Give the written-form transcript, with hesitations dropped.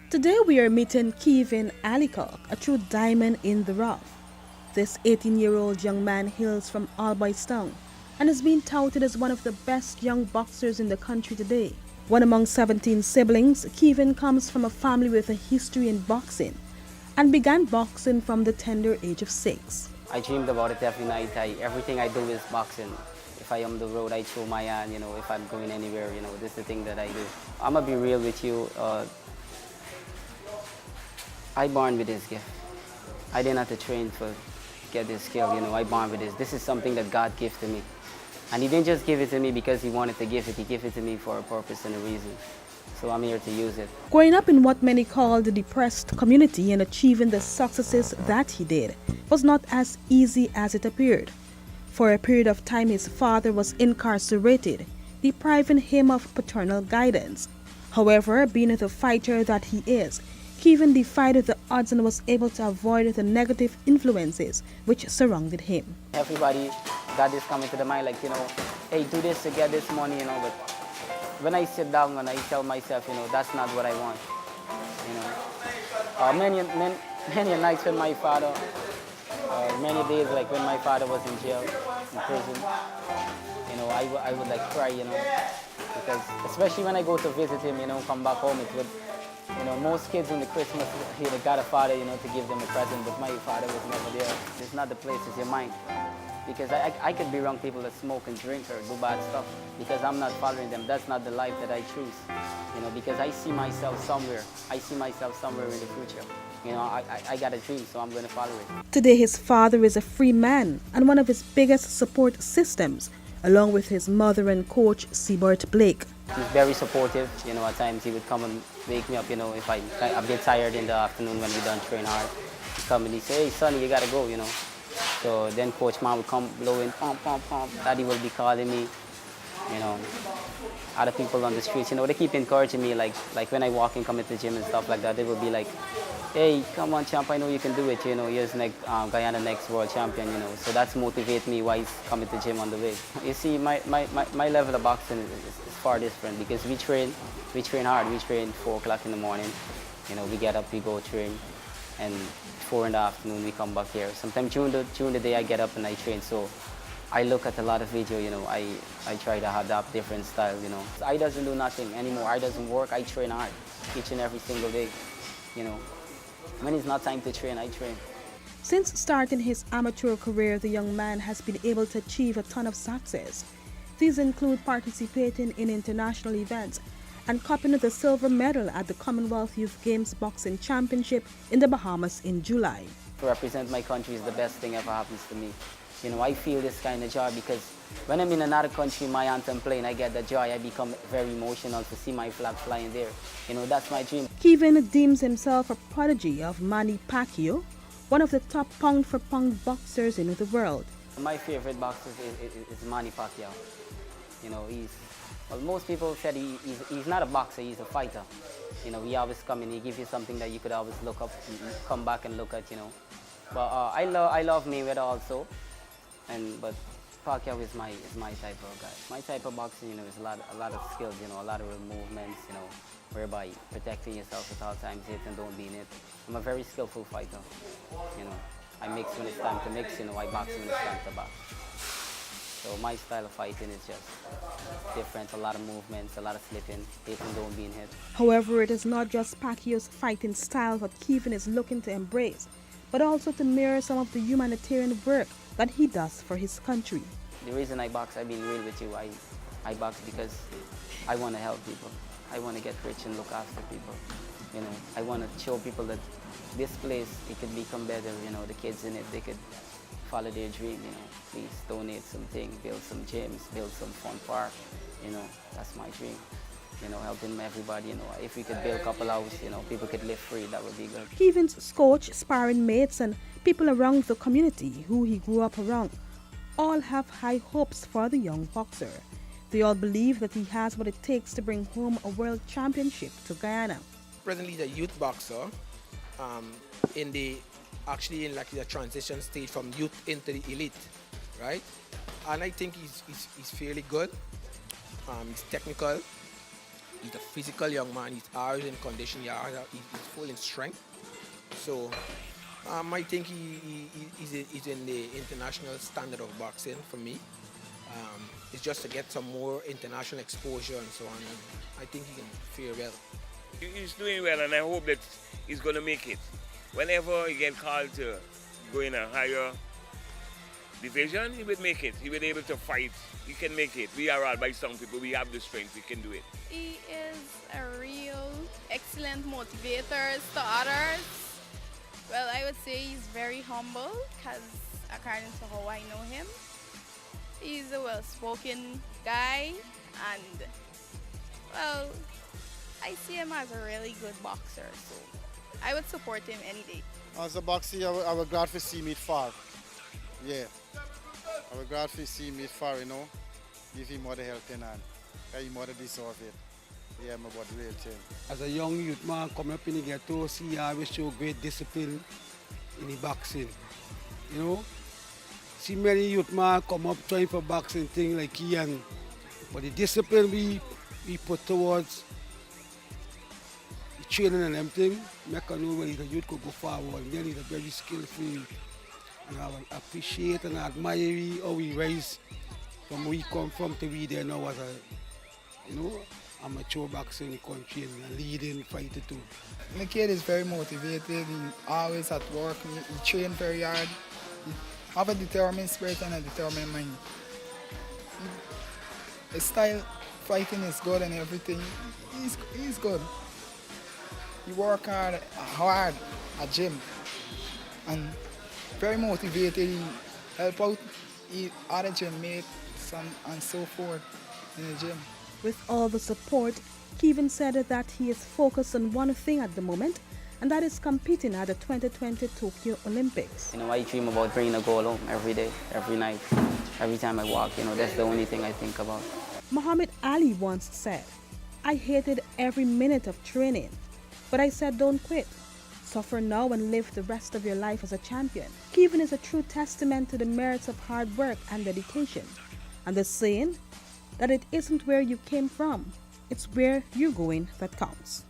Today we are meeting KEEVIN ALLICOCK, a true diamond in the rough. This 18-year-old young man hails from ALBOUYSTOWN and has been touted as one of the best young boxers in the country today. One among 17 siblings, KEEVIN comes from a family with a history in boxing and began boxing from the tender age of 6. I dreamed about it every night. Everything I do is boxing. If I am on the road, I throw my hand, if I'm going anywhere, this is the thing that I do. I'm gonna be real with you. I born with this gift. I didn't have to train to get this skill, I born with this. This is something that God gave to me. And He didn't just give it to me because He wanted to give it. He gave it to me for a purpose and a reason. So I'm here to use it. Growing up in what many call the depressed community and achieving the successes that he did was not as easy as it appeared. For a period of time, his father was incarcerated, depriving him of paternal guidance. However, being the fighter that he is, KEEVIN defied the odds and was able to avoid the negative influences which surrounded him. Everybody got this coming to the mind, like, hey, do this to get this money, but when I sit down and I tell myself, that's not what I want. Many nights when my father, many days like when my father was in jail, in prison, I would like cry, because especially when I go to visit him, come back home, it would, most kids in the Christmas, they got a father, to give them a present, but my father was never there. It's not the place, it's your mind. Because I could be wrong people that smoke and drink or do bad stuff because I'm not following them. That's not the life that I choose, because I see myself somewhere. I see myself somewhere in the future. I got a dream, so I'm going to follow it. Today, his father is a free man and one of his biggest support systems, along with his mother and coach, SEBERT Blake. He's very supportive. At times he would come and wake me up, if I get tired in the afternoon when we done train hard. He'd come and he'd say, hey, Sonny, you got to go, So then Coach Man would come blowing, pump, pump, pump. Daddy will be calling me, Other people on the streets, they keep encouraging me, like when I walk and come into the gym and stuff like that, they will be like, hey, come on, champ, I know you can do it, here's next, Guyana next world champion, So that's motivate me why he's coming to the gym on the way. You see, my level of boxing is far different because we train hard. We train 4 o'clock in the morning, we get up, we go train, and 4 in the afternoon we come back here. Sometimes during the day I get up and I train, so I look at a lot of video, I try to adapt different styles, I doesn't do nothing anymore. I doesn't work, I train hard each and every single day, When it's not time to train, I train. Since starting his amateur career, the young man has been able to achieve a ton of success. These include participating in international events and copying the silver medal at the Commonwealth Youth Games Boxing Championship in the Bahamas in July. To represent my country is the best thing ever happens to me. I feel this kind of joy because when I'm in another country, my anthem playing, I get the joy. I become very emotional to see my flag flying there. That's my dream. KEEVIN deems himself a prodigy of Manny Pacquiao, one of the top pound-for-pound boxers in the world. My favorite boxer is Manny Pacquiao. Well, most people said he's not a boxer, he's a fighter. He always come and he gives you something that you could always look up, come back and look at, But I love Mayweather also, but Pacquiao is my type of guy. My type of boxing, is a lot of skills, a lot of movements, whereby protecting yourself at all times, hit and don't be in it. I'm a very skillful fighter, I mix when it's time to mix, I box when it's time to box. So my style of fighting is just different, a lot of movements, a lot of slipping, hit and don't being hit. However, it is not just Pacquiao's fighting style that KEEVIN is looking to embrace, but also to mirror some of the humanitarian work that he does for his country. The reason I box, I've been real with you, I box because I want to help people. I want to get rich and look after people. I want to show people that this place, it could become better, the kids in it, they could follow their dream, please donate something, build some gyms, build some fun park, that's my dream. Helping everybody, if we could build a couple houses, people could live free, that would be good. KEEVIN's coach, sparring mates, and people around the community who he grew up around all have high hopes for the young boxer. They all believe that he has what it takes to bring home a world championship to Guyana. Presently, the youth boxer, actually in the transition stage from youth into the elite, right? And I think he's fairly good. He's technical. He's a physical young man. He's always in condition. He's full in strength. So I think he's in the international standard of boxing for me. It's just to get some more international exposure and so on. And I think he can fare well. He's doing well, and I hope that he's going to make it. Whenever he gets called to go in a higher division, he will make it. He will be able to fight. He can make it. We are ALBOUYSTOWN people. We have the strength. We can do it. He is a real excellent motivator to others. Well, I would say he's very humble because according to how I know him, he's a well-spoken guy and, well, I see him as a really good boxer, so I would support him any day. As a boxer, I would glad to see me far. Yeah. I would glad to see me far, you know. Give him more the helping hand. He more deserve it. Yeah, I'm about the real thing. As a young youth man coming up in the ghetto, see I always show great discipline in the boxing. You know? See many youth man come up trying for boxing thing like he and but the discipline we put towards the training and everything, make a know where the youth could go forward. And then he's a very skillful youth. And I appreciate and I admire how we rise from where we come from to we there now as a, you know, amateur boxer in the country and leading fighter too. My kid is very motivated, he always at work, he train very hard. He have a determined spirit and a determined mind. His style fighting is good and everything. He's good. He work hard at gym and very motivated. He help out other gym mates and so forth in the gym. With all the support, KEEVIN said that he is focused on one thing at the moment, and that is competing at the 2020 Tokyo Olympics. You know, I dream about bringing a goal home every day, every night, every time I walk. You know, that's the only thing I think about. Muhammad Ali once said, "I hated every minute of training, but I said don't quit. Suffer now and live the rest of your life as a champion." KEEVIN is a true testament to the merits of hard work and dedication, and the saying that it isn't where you came from, it's where you're going that counts.